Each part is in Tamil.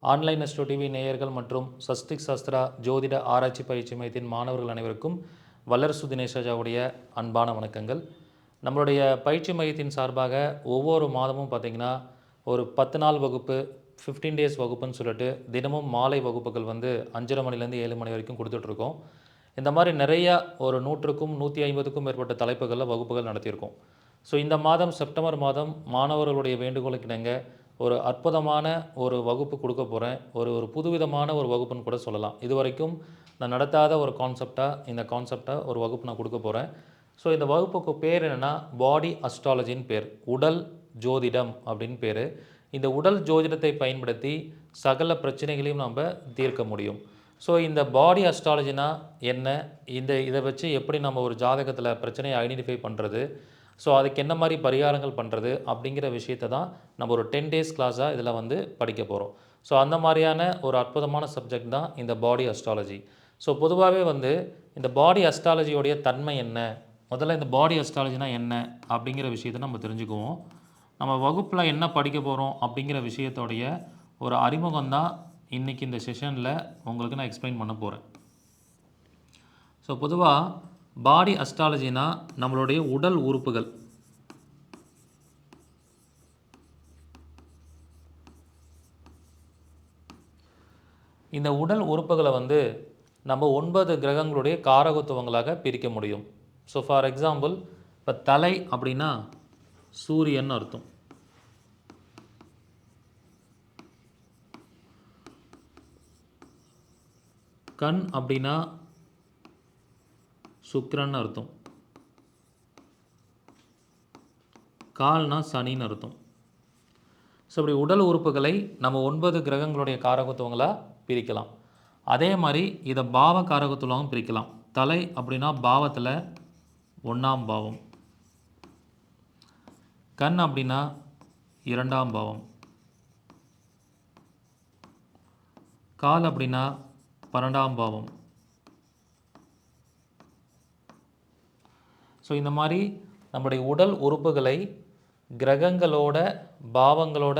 ஆன்லைன் அஸ்ட்ரோ டிவி நேயர்கள் மற்றும் சஸ்திக் சாஸ்திரா ஜோதிட ஆராய்ச்சி பயிற்சி மையத்தின் மாணவர்கள் அனைவருக்கும் வல்லரசு தினேஷாவுடைய அன்பான வணக்கங்கள். நம்மளுடைய பயிற்சி மையத்தின் சார்பாக ஒவ்வொரு மாதமும் பார்த்திங்கன்னா ஒரு 10 நாள் வகுப்பு 15 டேஸ் வகுப்புன்னு சொல்லிட்டு தினமும் மாலை வகுப்புகள் 5:30 மணிலேருந்து 7 மணி வரைக்கும் கொடுத்துட்ருக்கோம். இந்த மாதிரி நிறையா ஒரு 100க்கும் 150க்கும் மேற்பட்ட தலைப்புகளில் வகுப்புகள் நடத்தியிருக்கோம். ஸோ இந்த மாதம் செப்டம்பர் மாதம் மாணவர்களுடைய வேண்டுகோளுக்கு இணங்க ஒரு அற்புதமான ஒரு வகுப்பு கொடுக்க போகிறேன். ஒரு புதுவிதமான ஒரு வகுப்புன்னு கூட சொல்லலாம். இதுவரைக்கும் நான் நடத்தாத ஒரு இந்த கான்செப்டை ஒரு வகுப்பு நான் கொடுக்க போகிறேன். ஸோ இந்த வகுப்புக்கு பேர் என்னென்னா பாடி அஸ்ட்ராலஜின்னு பேர். உடல் ஜோதிடம் அப்படின்னு பேர். இந்த உடல் ஜோதிடத்தை பயன்படுத்தி சகல பிரச்சனைகளையும் நம்ம தீர்க்க முடியும். ஸோ இந்த பாடி அஸ்ட்ராலஜினா என்ன, இதை வச்சு எப்படி நம்ம ஒரு ஜாதகத்தில் பிரச்சனையை ஐடென்டிஃபை பண்ணுறது, ஸோ அதுக்கு என்ன மாதிரி பரிகாரங்கள் பண்ணுறது அப்படிங்கிற விஷயத்தை தான் நம்ம ஒரு 10 டேஸ் கிளாஸாக இதில் படிக்க போகிறோம். ஸோ அந்த மாதிரியான ஒரு அற்புதமான சப்ஜெக்ட் தான் இந்த பாடி அஸ்ட்ராலஜி. ஸோ பொதுவாகவே இந்த பாடி அஸ்ட்ராலஜியோடைய தன்மை என்ன, முதல்ல இந்த பாடி அஸ்ட்ராலஜினா என்ன அப்படிங்கிற விஷயத்தை நம்ம தெரிஞ்சுக்குவோம். நம்ம வகுப்பில் என்ன படிக்க போகிறோம் அப்படிங்கிற விஷயத்தோடைய ஒரு அறிமுகம் தான் இன்றைக்கி இந்த செஷனில் உங்களுக்கு நான் எக்ஸ்பிளைன் பண்ண போகிறேன். ஸோ பொதுவாக பாடி அஸ்ட்ராலஜினா நம்மளுடைய உடல் உறுப்புகள். இந்த உடல் உறுப்புகளை நம்ம 9 கிரகங்களுடைய காரகத்துவங்களாக பிரிக்க முடியும். ஸோ ஃபார் எக்ஸாம்பிள் இப்போ தலை அப்படின்னா சூரியன் அர்த்தம். கண் அப்படின்னா சுக்கிரன் அர்த்தம். கால்னா சனின்னு அர்த்தம். ஸோ இப்படி உடல் உறுப்புகளை நம்ம 9 கிரகங்களுடைய காரகத்துவங்களாக பிரிக்கலாம். அதே மாதிரி இதை பாவ காரகத்துவங்களாகவும் பிரிக்கலாம். தலை அப்படின்னா பாவத்தில் 1ஆம் பாவம், கண் அப்படின்னா 2ஆம் பாவம், கால் அப்படின்னா 12ஆம் பாவம். ஸோ இந்த மாதிரி நம்முடைய உடல் உறுப்புகளை கிரகங்களோட பாவங்களோட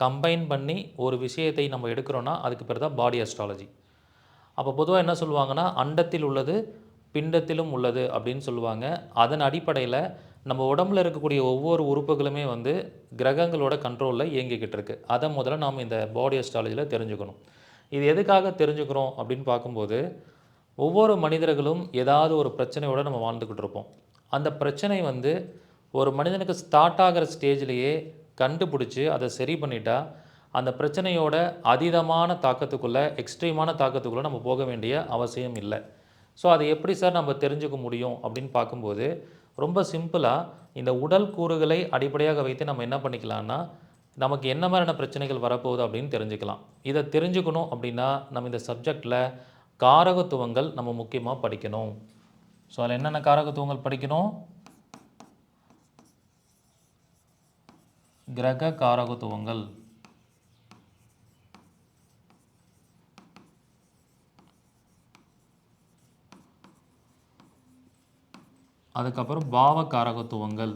கம்பைன் பண்ணி ஒரு விஷயத்தை நம்ம எடுக்கிறோன்னா அதுக்கு பேர் தான் பாடி அஸ்ட்ராலஜி. அப்போ பொதுவாக என்ன சொல்லுவாங்கன்னா, அண்டத்தில் உள்ளது பிண்டத்திலும் உள்ளது அப்படின்னு சொல்லுவாங்க. அதன் அடிப்படையில் நம்ம உடம்புல இருக்கக்கூடிய ஒவ்வொரு உறுப்புகளுமே கிரகங்களோட கண்ட்ரோலில் இயங்கிக்கிட்டு இருக்குது. அதை முதல்ல நாம் இந்த பாடி அஸ்ட்ராலஜியில் தெரிஞ்சுக்கணும். இது எதுக்காக தெரிஞ்சுக்கிறோம் அப்படின்னு பார்க்கும்போது, ஒவ்வொரு மனிதர்களும் ஏதாவது ஒரு பிரச்சனையோடு நம்ம வாழ்ந்துக்கிட்டு இருப்போம். அந்த பிரச்சனை ஒரு மனிதனுக்கு ஸ்டார்ட் ஆகிற ஸ்டேஜ்லேயே கண்டுபிடிச்சி அதை சரி பண்ணிட்டா அந்த பிரச்சனையோட அதீதமான தாக்கத்துக்குள்ளே, எக்ஸ்ட்ரீமான தாக்கத்துக்குள்ளே நம்ம போக வேண்டிய அவசியம் இல்லை. ஸோ அதை எப்படி சார் நம்ம தெரிஞ்சுக்க முடியும் அப்படின்னு பார்க்கும்போது, ரொம்ப சிம்பிளாக இந்த உடல் கூறுகளை அடிப்படையாக வைத்து நம்ம என்ன பண்ணிக்கலாம்னா, நமக்கு என்ன மாதிரியான பிரச்சனைகள் வரப்போகுது அப்படின்னு தெரிஞ்சுக்கலாம். இதை தெரிஞ்சுக்கணும் அப்படின்னா நம்ம இந்த சப்ஜெக்டில் காரகத்துவங்கள் நம்ம முக்கியமாக படிக்கணும். ஸோ அதில் என்னென்ன காரகத்துவங்கள் படிக்கணும்? கிரக காரகத்துவங்கள், அதுக்கப்புறம் பாவ காரகத்துவங்கள்,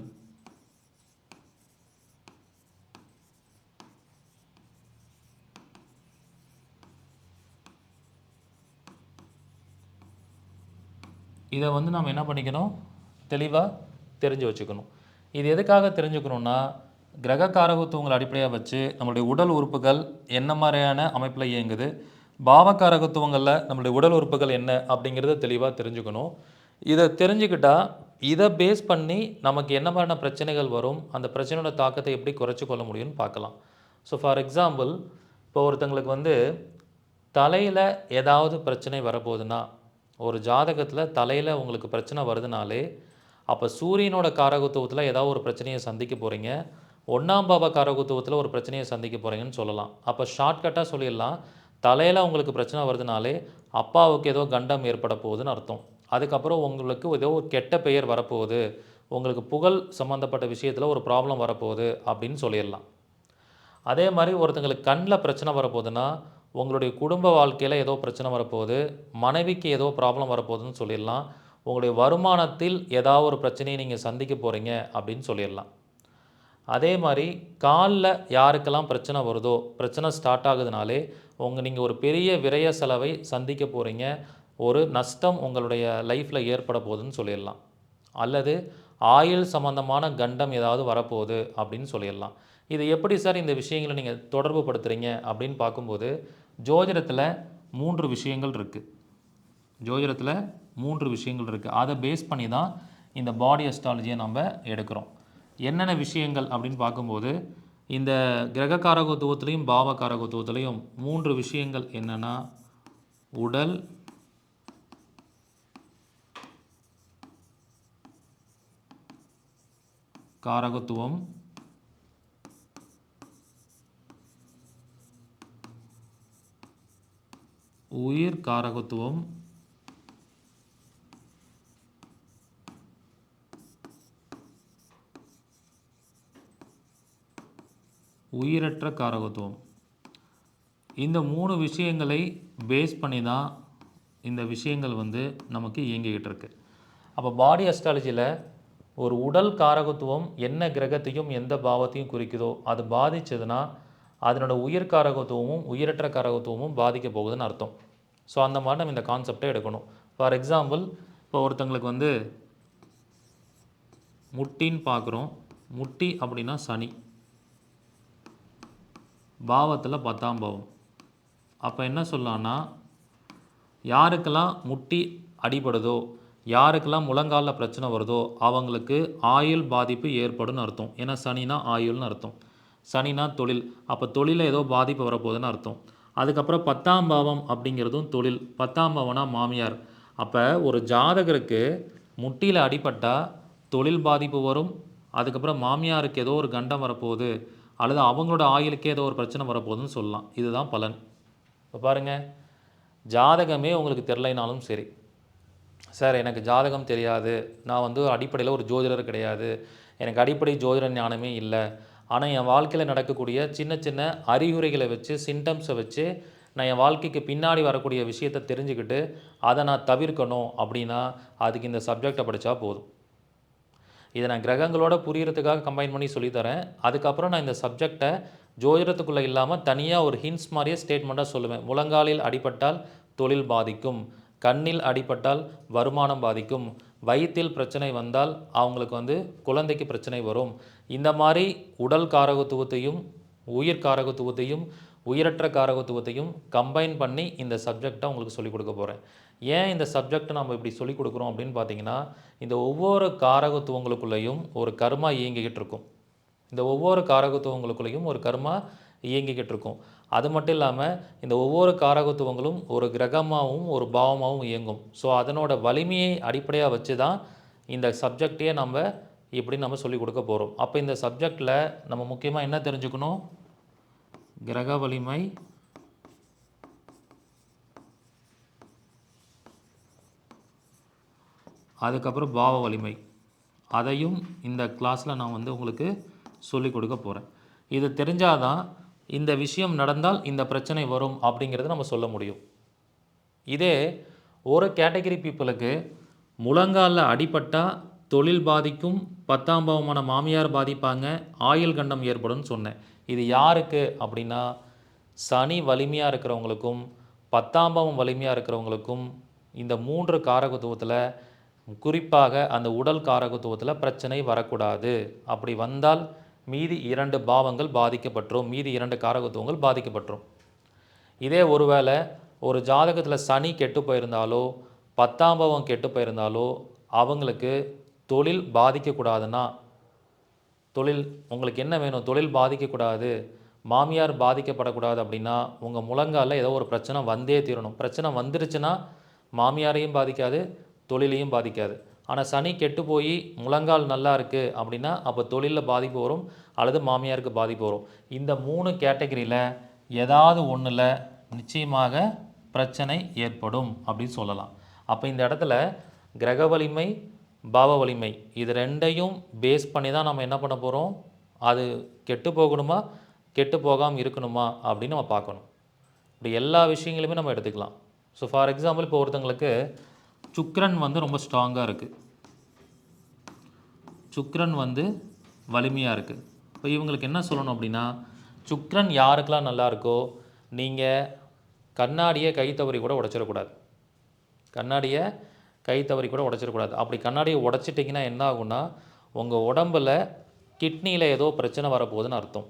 இதை நம்ம என்ன பண்ணிக்கணும், தெளிவாக தெரிஞ்சு வச்சுக்கணும். இது எதுக்காக தெரிஞ்சுக்கணுன்னா, கிரக காரகத்துவங்களை அடிப்படையாக வச்சு நம்மளுடைய உடல் உறுப்புகள் என்ன மாதிரியான அமைப்பில் இயங்குது, பாவ காரகத்துவங்களில் நம்மளுடைய உடல் உறுப்புகள் என்ன அப்படிங்கிறத தெளிவாக தெரிஞ்சுக்கணும். இதை தெரிஞ்சுக்கிட்டால் இதை பேஸ் பண்ணி நமக்கு என்ன மாதிரியான பிரச்சனைகள் வரும், அந்த பிரச்சனையோட தாக்கத்தை எப்படி குறைச்சி கொள்ள முடியும்னு பார்க்கலாம். ஸோ ஃபார் எக்ஸாம்பிள் இப்போ ஒருத்தங்களுக்கு தலையில் ஏதாவது பிரச்சனை வரப்போகுதுன்னா, ஒரு ஜாதகத்தில் தலையில் உங்களுக்கு பிரச்சனை வருதுனாலே அப்போ சூரியனோட காரகத்துவத்தில் ஏதாவது ஒரு பிரச்சனையை சந்திக்க போகிறீங்க, 1ஆம் பாவ காரகத்துவத்தில் ஒரு பிரச்சனையை சந்திக்க போகிறீங்கன்னு சொல்லலாம். அப்போ ஷார்ட்கட்டாக சொல்லிடலாம், தலையில் உங்களுக்கு பிரச்சனை வருதுனாலே அப்பாவுக்கு ஏதோ கண்டம் ஏற்பட போகுதுன்னு அர்த்தம். அதுக்கப்புறம் உங்களுக்கு ஏதோ ஒரு கெட்ட பெயர் வரப்போகுது, உங்களுக்கு புகழ் சம்மந்தப்பட்ட விஷயத்தில் ஒரு ப்ராப்ளம் வரப்போகுது அப்படின்னு சொல்லிடலாம். அதே மாதிரி ஒருத்தங்களுக்கு கண்ணில் பிரச்சனை வரப்போகுதுன்னா உங்களுடைய குடும்ப வாழ்க்கையில் ஏதோ பிரச்சனை வரப்போகுது, மனைவிக்கு ஏதோ ப்ராப்ளம் வரப்போகுதுன்னு சொல்லிடலாம். உங்களுடைய வருமானத்தில் ஏதாவது ஒரு பிரச்சனையை நீங்கள் சந்திக்க போகிறீங்க அப்படின்னு சொல்லிடலாம். அதே மாதிரி காலில் யாருக்கெல்லாம் பிரச்சனை வருதோ, பிரச்சனை ஸ்டார்ட் ஆகுதுனாலே நீங்கள் ஒரு பெரிய விரய செலவை சந்திக்க போகிறீங்க, ஒரு நஷ்டம் உங்களுடைய லைஃப்பில் ஏற்பட போகுதுன்னு சொல்லிடலாம். அல்லது ஆயுள் சம்மந்தமான கண்டம் ஏதாவது வரப்போகுது அப்படின்னு சொல்லிடலாம். இது எப்படி சார் இந்த விஷயங்களை நீங்கள் தொடர்பு படுத்துகிறீங்க அப்படின்னு பார்க்கும்போது, ஜோதிடத்தில் 3 விஷயங்கள் இருக்குது. ஜோதிடத்தில் 3 விஷயங்கள் இருக்குது. அதை பேஸ் பண்ணி தான் இந்த பாடி அஸ்ட்ராலஜியை நம்ம எடுக்கிறோம். என்னென்ன விஷயங்கள் அப்படின்னு பார்க்கும்போது, இந்த கிரக காரகத்துவத்திலையும் பாவ காரகத்துவத்திலையும் 3 விஷயங்கள் என்னென்னா, உடல், காரகத்துவம், உயிர் காரகத்துவம், உயிரற்ற காரகத்துவம். இந்த 3 விஷயங்களை பேஸ் பண்ணி தான் இந்த விஷயங்கள் நமக்கு இயங்கிக்கிட்டு இருக்கு. அப்போ பாடி அஸ்ட்ராலஜியில் ஒரு உடல் காரகத்துவம் என்ன கிரகத்தையும் எந்த பாவத்தையும் குறிக்குதோ அது பாதிச்சதுன்னா அதனோட உயிர் காரகத்துவமும் உயிரற்ற காரகத்துவமும் பாதிக்க போகுதுன்னு அர்த்தம். ஸோ அந்த மாதிரி நம்ம இந்த கான்செப்டை எடுக்கணும். ஃபார் எக்ஸாம்பிள், இப்போ ஒருத்தங்களுக்கு முட்டின்னு பார்க்குறோம். முட்டி அப்படின்னா சனி, பாவத்தில் 10ஆம் பாவம். அப்போ என்ன சொல்லலான்னா, யாருக்கெல்லாம் முட்டி அடிபடுதோ, யாருக்கெல்லாம் முழங்காலில் பிரச்சனை வருதோ அவங்களுக்கு ஆயுள் பாதிப்பு ஏற்படும்னு அர்த்தம். ஏன்னா சனினா ஆயுள்னு அர்த்தம், சனினா தொழில். அப்போ தொழிலில் ஏதோ பாதிப்பு வரப்போகுதுன்னு அர்த்தம். அதுக்கப்புறம் 10ஆம் பாவம் அப்படிங்கிறதும் தொழில். 10ஆம் பாவம்னா மாமியார். அப்போ ஒரு ஜாதகருக்கு முட்டியில் அடிபட்டால் தொழில் பாதிப்பு வரும். அதுக்கப்புறம் மாமியாருக்கு ஏதோ ஒரு கண்டம் வரப்போகுது, அல்லது அவங்களோட ஆயுளுக்கே ஏதோ ஒரு பிரச்சனை வரப்போகுதுன்னு சொல்லலாம். இதுதான் பலன். இப்போ பாருங்கள், ஜாதகமே உங்களுக்கு தெரிலைனாலும் சரி, சார் எனக்கு ஜாதகம் தெரியாது, நான் அடிப்படையில் ஒரு ஜோதிடர் கிடையாது, எனக்கு அடிப்படை ஜோதிட ஞானமே இல்லை, ஆனால் என் வாழ்க்கையில் நடக்கக்கூடிய சின்ன சின்ன அறிகுறிகளை வச்சு, சிம்டம்ஸை வச்சு நான் என் வாழ்க்கைக்கு பின்னாடி வரக்கூடிய விஷயத்தை தெரிஞ்சுக்கிட்டு அதை நான் தவிர்க்கணும் அப்படின்னா அதுக்கு இந்த சப்ஜெக்டை படித்தா போதும். இதை நான் கிரகங்களோட புரியறதுக்காக கம்பைன் பண்ணி சொல்லித்தரேன். அதுக்கப்புறம் நான் இந்த சப்ஜெக்டை ஜோதிடத்துக்குள்ளே இல்லாமல் தனியாக ஒரு ஹின்ஸ் மாதிரியே ஸ்டேட்மெண்ட்டாக சொல்லுவேன். முழங்காலில் அடிபட்டால் தொழில் பாதிக்கும், கண்ணில் அடிபட்டால் வருமானம் பாதிக்கும், வயிற்றில் பிரச்சனை வந்தால் அவங்களுக்கு குழந்தைக்கு பிரச்சனை வரும். இந்த மாதிரி உடல் காரகத்துவத்தையும் உயிர் காரகத்துவத்தையும் உயிரற்ற காரகத்துவத்தையும் கம்பைன் பண்ணி இந்த சப்ஜெக்டை உங்களுக்கு சொல்லிக் கொடுக்க போகிறேன். ஏன் இந்த சப்ஜெக்டை நம்ம இப்படி சொல்லிக் கொடுக்குறோம் அப்படின்னு பார்த்தீங்கன்னா, இந்த ஒவ்வொரு காரகத்துவங்களுக்குள்ளேயும் ஒரு கர்மா இயங்கிக்கிட்டு இருக்கும். இந்த ஒவ்வொரு காரகத்துவங்களுக்குள்ளேயும் ஒரு கர்மா இயங்கிக்கிட்டு இருக்கும். அது மட்டும் இல்லாமல் இந்த ஒவ்வொரு காரகத்துவங்களும் ஒரு கிரகமாகவும் ஒரு பாவமாகவும் இயங்கும். ஸோ அதனோட வலிமையை அடிப்படையாக வச்சு தான் இந்த சப்ஜெக்டையே நம்ம சொல்லிக் கொடுக்க போகிறோம். அப்போ இந்த சப்ஜெக்டில் நம்ம முக்கியமாக என்ன தெரிஞ்சுக்கணும்? கிரக வலிமை, அதுக்கப்புறம் பாவ வலிமை, அதையும் இந்த கிளாஸில் நான் உங்களுக்கு சொல்லிக் கொடுக்க போகிறேன். இது தெரிஞ்சாதான் இந்த விஷயம் நடந்தால் இந்த பிரச்சனை வரும் அப்படிங்கிறத நம்ம சொல்ல முடியும். இதே ஒரு கேட்டகரி பீப்புளுக்கு முழங்காலில் அடிபட்டால் தொழில் பாதிக்கும், 10ஆம் பாவமான மாமியார் பாதிப்பாங்க, ஆயுள் கண்டம் ஏற்படும்னு சொன்னேன். இது யாருக்கு அப்படின்னா, சனி வலிமையாக இருக்கிறவங்களுக்கும் 10ஆம் பாவம் வலிமையாக இருக்கிறவங்களுக்கும் இந்த 3 காரகத்துவத்தில் குறிப்பாக அந்த உடல் காரகத்துவத்தில் பிரச்சனை வரக்கூடாது. அப்படி வந்தால் மீதி 2 பாவங்கள் பாதிக்கப்பட்டுரும், மீதி 2 காரகத்துவங்கள் பாதிக்கப்பட்டுரும். இதே ஒருவேளை ஒரு ஜாதகத்தில் சனி கெட்டு போயிருந்தாலோ 10ஆம் பாவம் கெட்டு போயிருந்தாலோ அவங்களுக்கு தொழில் பாதிக்கக்கூடாதுன்னா, தொழில் உங்களுக்கு என்ன வேணும்? தொழில் பாதிக்கக்கூடாது, மாமியார் பாதிக்கப்படக்கூடாது அப்படின்னா உங்கள் முழங்காலில் ஏதோ ஒரு பிரச்சனை வந்தே தீரணும். பிரச்சனை வந்துருச்சுன்னா மாமியாரையும் பாதிக்காது, தொழிலையும் பாதிக்காது. ஆனால் சனி கெட்டு போய் முழங்கால் நல்லா இருக்குது அப்படின்னா அப்போ தொழிலில் பாதிப்பு வரும் அல்லது மாமியாருக்கு பாதிப்பு வரும். இந்த 3 கேட்டகரியில் ஏதாவது ஒன்றில் நிச்சயமாக பிரச்சனை ஏற்படும் அப்படின்னு சொல்லலாம். அப்போ இந்த இடத்துல கிரக வலிமை, பாவ வலிமை இது 2ஐயும் பேஸ் பண்ணி தான் நம்ம என்ன பண்ண போகிறோம்? அது கெட்டு போகணுமா, கெட்டு போகாமல் இருக்கணுமா அப்படின்னு நம்ம பார்க்கணும். இப்படி எல்லா விஷயங்களுமே நம்ம எடுத்துக்கலாம். ஸோ ஃபார் எக்ஸாம்பிள், இப்போ ஒருத்தங்களுக்கு சுக்கிரன் ரொம்ப ஸ்ட்ராங்காக இருக்குது, சுக்கிரன் வலிமையாக இருக்குது, இப்போ இவங்களுக்கு என்ன சொல்லணும் அப்படின்னா, சுக்கிரன் யாருக்கெல்லாம் நல்லா இருக்கோ, நீங்கள் கண்ணாடியை கை தவறி கூட உடைச்சிடக்கூடாது. கண்ணாடியை கை தவறி கூட உடைச்சிடக்கூடாது. அப்படி கண்ணாடியை உடைச்சிட்டிங்கன்னா என்ன ஆகும்னா, உங்கள் உடம்புல கிட்னியில் ஏதோ பிரச்சனை வரப்போகுதுன்னு அர்த்தம்.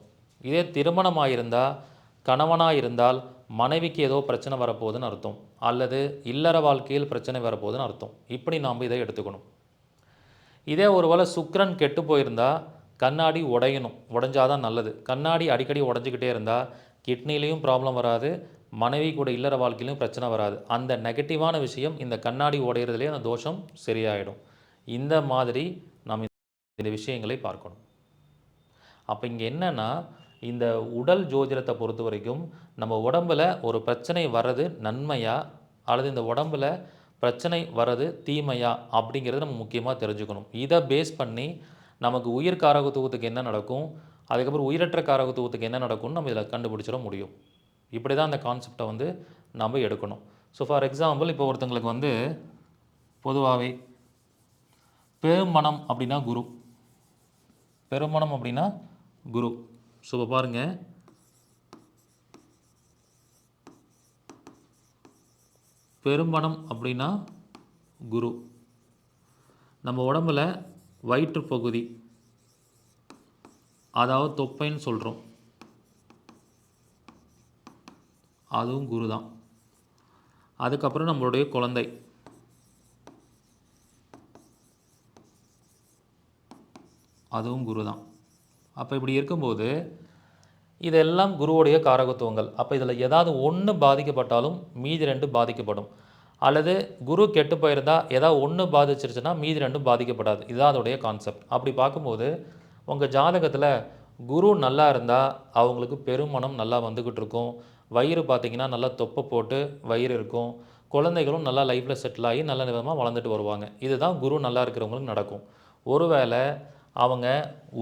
இதே திருமணமாக இருந்தால், கணவனாக இருந்தால் மனைவிக்கு ஏதோ பிரச்சனை வரப்போகுதுன்னு அர்த்தம். அல்லது இல்லற வாழ்க்கையில் பிரச்சனை வரப்போகுதுன்னு அர்த்தம். இப்படி நாம் இதை எடுத்துக்கணும். இதே ஒருவேளை சுக்கிரன் கெட்டு போயிருந்தா கண்ணாடி உடையணும். உடைஞ்சாதான் நல்லது. கண்ணாடி அடிக்கடி உடைஞ்சிக்கிட்டே இருந்தால் கிட்னிலையும் ப்ராப்ளம் வராது, மனைவி கூட இல்லற வாழ்க்கையிலும் பிரச்சனை வராது. அந்த நெகட்டிவான விஷயம் இந்த கண்ணாடி உடையிறதுலேயே அந்த தோஷம் சரியாயிடும். இந்த மாதிரி நாம் இந்த விஷயங்களை பார்க்கணும். அப்போ இங்கே என்னென்னா, இந்த உடல் ஜோதிடத்தை பொறுத்த வரைக்கும் நம்ம உடம்பில் ஒரு பிரச்சனை வர்றது நன்மையா அல்லது இந்த உடம்பில் பிரச்சனை வர்றது தீமையா அப்படிங்கிறத நம்ம முக்கியமாக தெரிஞ்சுக்கணும். இதை பேஸ் பண்ணி நமக்கு உயிர் காரகத்துவத்துக்கு என்ன நடக்கும், அதுக்கப்புறம் உயிரற்ற காரகத்துவத்துக்கு என்ன நடக்கும்னு நம்ம இதில் கண்டுபிடிச்சிட முடியும். இப்படி தான் அந்த கான்செப்டை வந்து நம்ம எடுக்கணும். ஸோ ஃபார் எக்ஸாம்பிள், இப்போ ஒருத்தங்களுக்கு வந்து பொதுவாகவே பெருமனம் அப்படின்னா குரு. பெருமனம் அப்படின்னா குரு. ஸோ இப்போ பாருங்கள், பெரும்பணம் அப்படின்னா குரு. நம்ம உடம்புல வயிற்று பகுதி, அதாவது தொப்பைன்னு சொல்கிறோம், அதுவும் குரு தான். அதுக்கப்புறம் நம்மளுடைய குழந்தை, அதுவும் குரு தான். அப்போ இப்படி இருக்கும்போது இதெல்லாம் குருவுடைய காரகத்துவங்கள். அப்போ இதில் ஏதாவது ஒன்று பாதிக்கப்பட்டாலும் மீதி ரெண்டு பாதிக்கப்படும். அல்லது குரு கெட்டு போயிருந்தால் ஏதாவது ஒன்று பாதிச்சிருச்சுன்னா மீதி ரெண்டும் பாதிக்கப்படாது. இதுதான் அதோடைய கான்செப்ட். அப்படி பார்க்கும்போது உங்கள் ஜாதகத்தில் குரு நல்லா இருந்தால் அவங்களுக்கு பெருமனம் நல்லா வந்துக்கிட்டு இருக்கும். வயிறு பார்த்திங்கன்னா நல்லா தொப்பை போட்டு வயிறு இருக்கும். குழந்தைகளும் நல்லா லைஃப்பில் செட்டில் ஆகி நல்ல விதமாக வளர்ந்துட்டு வருவாங்க. இதுதான் குரு நல்லா இருக்கிறவங்களுக்கு நடக்கும். ஒருவேளை அவங்க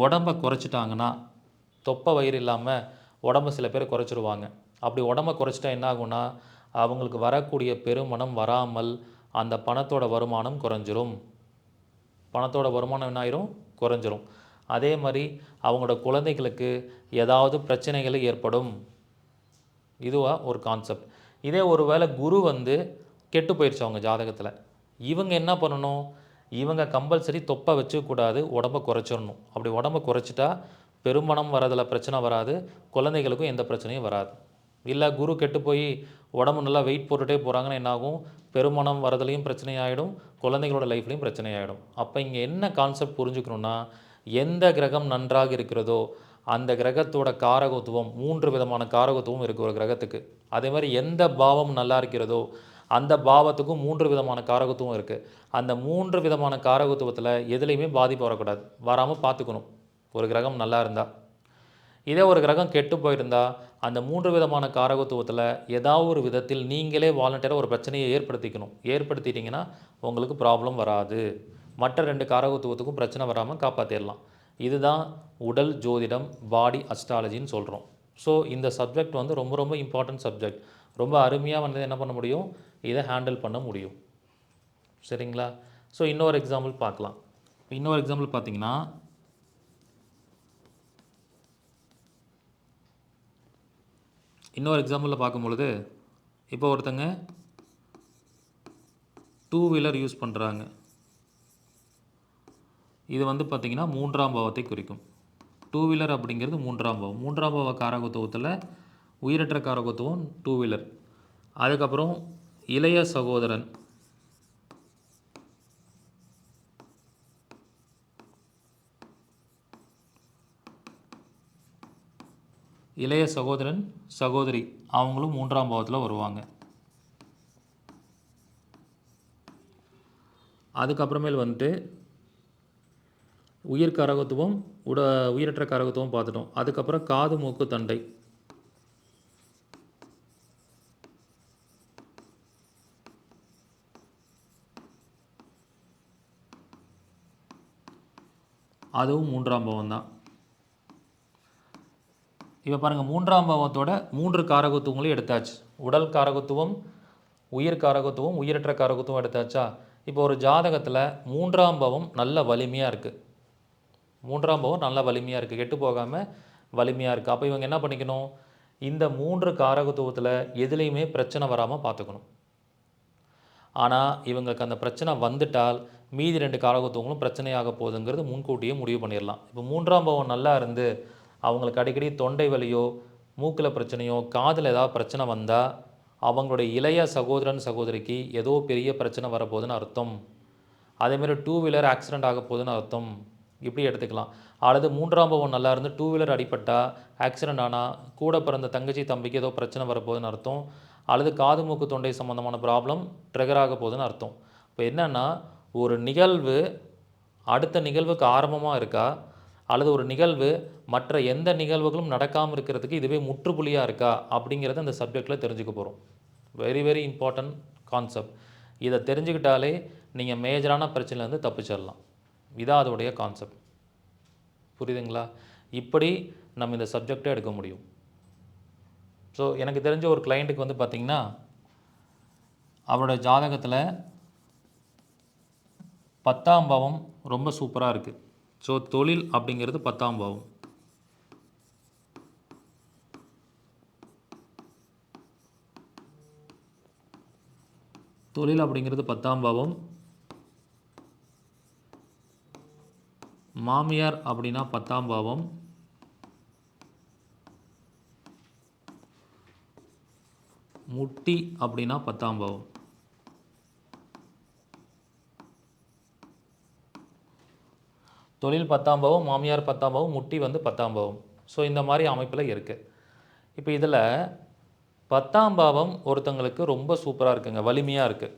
உடம்பை குறைச்சிட்டாங்கன்னா, தொப்பை வயிறு இல்லாமல் உடம்பை சில பேர் குறைச்சிருவாங்க. அப்படி உடம்பை குறைச்சிட்டா என்ன ஆகும்னா, அவங்களுக்கு வரக்கூடிய பெருமனம் வராமல் அந்த பணத்தோட வருமானம் குறைஞ்சிரும். பணத்தோட வருமானம் என்ன ஆயிரும்? குறைஞ்சிரும். அதே மாதிரி அவங்களோட குழந்தைகளுக்கு ஏதாவது பிரச்சனைகள் ஏற்படும். இதுவாக ஒரு கான்செப்ட். இதே ஒரு வேளை குரு வந்து கெட்டு போயிடுச்சு அவங்க ஜாதகத்தில், இவங்க என்ன பண்ணணும்? இவங்க கம்பல்சரி தொப்பை வச்சுக்கூடாது, உடம்பை குறைச்சிடணும். அப்படி உடம்பை குறைச்சிட்டா பெருமணம் வரதில் பிரச்சனை வராது, குழந்தைகளுக்கும் எந்த பிரச்சனையும் வராது. இல்லை குரு கெட்டு போய் உடம்பு நல்லா வெயிட் போட்டுகிட்டே போகிறாங்கன்னா என்னாகும்? பெருமணம் வரதுலையும் பிரச்சனை ஆகிடும், குழந்தைகளோட லைஃப்லையும் பிரச்சனை ஆகிடும். அப்போ இங்கே என்ன கான்செப்ட் புரிஞ்சுக்கணுன்னா, எந்த கிரகம் நன்றாக இருக்கிறதோ அந்த கிரகத்தோட காரகத்துவம் 3 விதமான காரகத்துவம் இருக்குது ஒரு கிரகத்துக்கு. அதே மாதிரி எந்த பாவம் நல்லா இருக்கிறதோ அந்த பாவத்துக்கும் 3 விதமான காரகத்துவம் இருக்குது. அந்த 3 விதமான காரகத்துவத்தில் எதுலேயுமே பாதிப்பு வரக்கூடாது, வராமல் பார்த்துக்கணும் ஒரு கிரகம் நல்லா இருந்தால். இதே ஒரு கிரகம் கெட்டு போயிருந்தால் அந்த 3 விதமான காரகத்துவத்தில் ஏதாவது ஒரு விதத்தில் நீங்களே வாலண்டியராக ஒரு பிரச்சனையை ஏற்படுத்திக்கணும். ஏற்படுத்திட்டிங்கன்னா உங்களுக்கு ப்ராப்ளம் வராது. மற்ற 2 காரகத்துவத்துக்கும் பிரச்சனை வராமல் காப்பாற்றிடலாம். இதுதான் உடல் ஜோதிடம், பாடி அஸ்ட்ராலஜின்னு சொல்கிறோம். ஸோ இந்த சப்ஜெக்ட் வந்து ரொம்ப ரொம்ப இம்பார்ட்டன்ட் சப்ஜெக்ட். ரொம்ப அருமையாக வந்து என்ன பண்ண முடியும்? இதை ஹேண்டில் பண்ண முடியும். சரிங்களா? ஸோ இன்னொரு எக்ஸாம்பிள் பார்க்கலாம். இன்னொரு எக்ஸாம்பிள் பார்த்தீங்கன்னா, இன்னொரு எக்ஸாம்பிளில் பார்க்கும்பொழுது, இப்போ ஒருத்தங்க 2 வீலர் யூஸ் பண்ணுறாங்க. இது வந்து பார்த்திங்கன்னா 3ஆம் பாவத்தை குறிக்கும். 2 வீலர் அப்படிங்கிறது 3ஆம் பாவம். 3ஆம் பாவ காரகத்துவத்தில் உயிரற்ற காரகத்துவம் 2 வீலர். அதுக்கப்புறம் இளைய சகோதரன், இளைய சகோதரன் சகோதரி அவங்களும் 3ஆம் பாவத்தில் வருவாங்க. அதுக்கப்புறமேல் வந்துட்டு உயிர் காரகத்துவம் உயிரற்ற காரகத்துவம் பார்த்துட்டோம். அதுக்கப்புறம் காது மூக்கு தண்டை, அதுவும் 3ஆம் பாவம் தான். இப்போ பாருங்கள், 3ஆம் பாவத்தோட 3 காரகத்துவங்களையும் எடுத்தாச்சு. உடல் காரகத்துவம், உயிர் காரகத்துவம், உயிரற்ற காரகத்துவம் எடுத்தாச்சா? இப்போ ஒரு ஜாதகத்தில் 3ஆம் பாவம் நல்ல வலிமையாக இருக்குது. மூன்றாம் பாவம் நல்லா வலிமையாக இருக்குது, கெட்டு போகாமல் வலிமையாக இருக்குது. அப்போ இவங்க என்ன பண்ணிக்கணும், இந்த 3 காரகத்துவத்தில் எதுலேயுமே பிரச்சனை வராமல் பார்த்துக்கணும். ஆனால் இவங்களுக்கு அந்த பிரச்சனை வந்துட்டால் மீதி 2 காரகத்துவங்களும் பிரச்சனையாக போகுதுங்கிறது முன்கூட்டியே முடிவு பண்ணிடலாம். இப்போ மூன்றாம் பாவம் நல்லா இருந்து அவங்களுக்கு அடிக்கடி தொண்டை வலியோ, மூக்கில் பிரச்சனையோ, காதில் ஏதாவது பிரச்சனை வந்தால் அவங்களுடைய இளைய சகோதரன் சகோதரிக்கு ஏதோ பெரிய பிரச்சனை வரப்போகுதுன்னு அர்த்தம். அதேமாரி 2 வீலர் ஆக்சிடெண்ட் ஆக போகுதுன்னு அர்த்தம். இப்படி எடுத்துக்கலாம். அல்லது மூன்றாம் பாவம் நல்லா இருந்து 2 வீலர் அடிபட்டால், ஆக்சிடெண்ட் ஆனால் கூட பிறந்த தங்கச்சி தம்பிக்கு ஏதோ பிரச்சனை வரப்போகுதுன்னு அர்த்தம். அல்லது காது மூக்கு தொண்டை சம்மந்தமான ப்ராப்ளம் ட்ரிகர் ஆக போகுதுன்னு அர்த்தம். இப்போ என்னென்னா, ஒரு நிகழ்வு அடுத்த நிகழ்வுக்கு ஆரம்பமாக இருக்கா, அல்லது ஒரு நிகழ்வு மற்ற எந்த நிகழ்வுகளும் நடக்காமல் இருக்கிறதுக்கு இதுவே முற்றுப்புள்ளியாக இருக்கா அப்படிங்கிறத இந்த சப்ஜெக்டில் தெரிஞ்சுக்க போகிறோம். Very very important concept. இதை தெரிஞ்சுக்கிட்டாலே நீங்கள் மேஜரான பிரச்சனையிலேருந்து தப்பிச்சிடலாம். இதான் அதோடைய கான்செப்ட். புரியுதுங்களா? இப்படி நம்ம இந்த சப்ஜெக்டை எடுக்க முடியும். ஸோ எனக்கு தெரிஞ்ச ஒரு கிளைண்ட்டுக்கு வந்து பார்த்திங்கன்னா, அவரோட ஜாதகத்தில் 10ஆம் பாவம் ரொம்ப சூப்பராக இருக்குது. ஸோ தொழில் அப்படிங்கிறது 10ஆம் பாவம். தொழில் அப்படிங்கிறது 10ஆம் பாவம். மாமியார் அப்படின்னா 10ஆம் பாவம். முட்டி அப்படின்னா 10ஆம் பாவம். தொழில் 10ஆம் பாவம், மாமியார் 10ஆம் பாவம், முட்டி வந்து 10ஆம் பாவம். ஸோ இந்த மாதிரி அமைப்பில் இருக்குது. இப்போ இதில் 10ஆம் பாவம் ஒருத்தங்களுக்கு ரொம்ப சூப்பராக இருக்குங்க, வலிமையாக இருக்குது.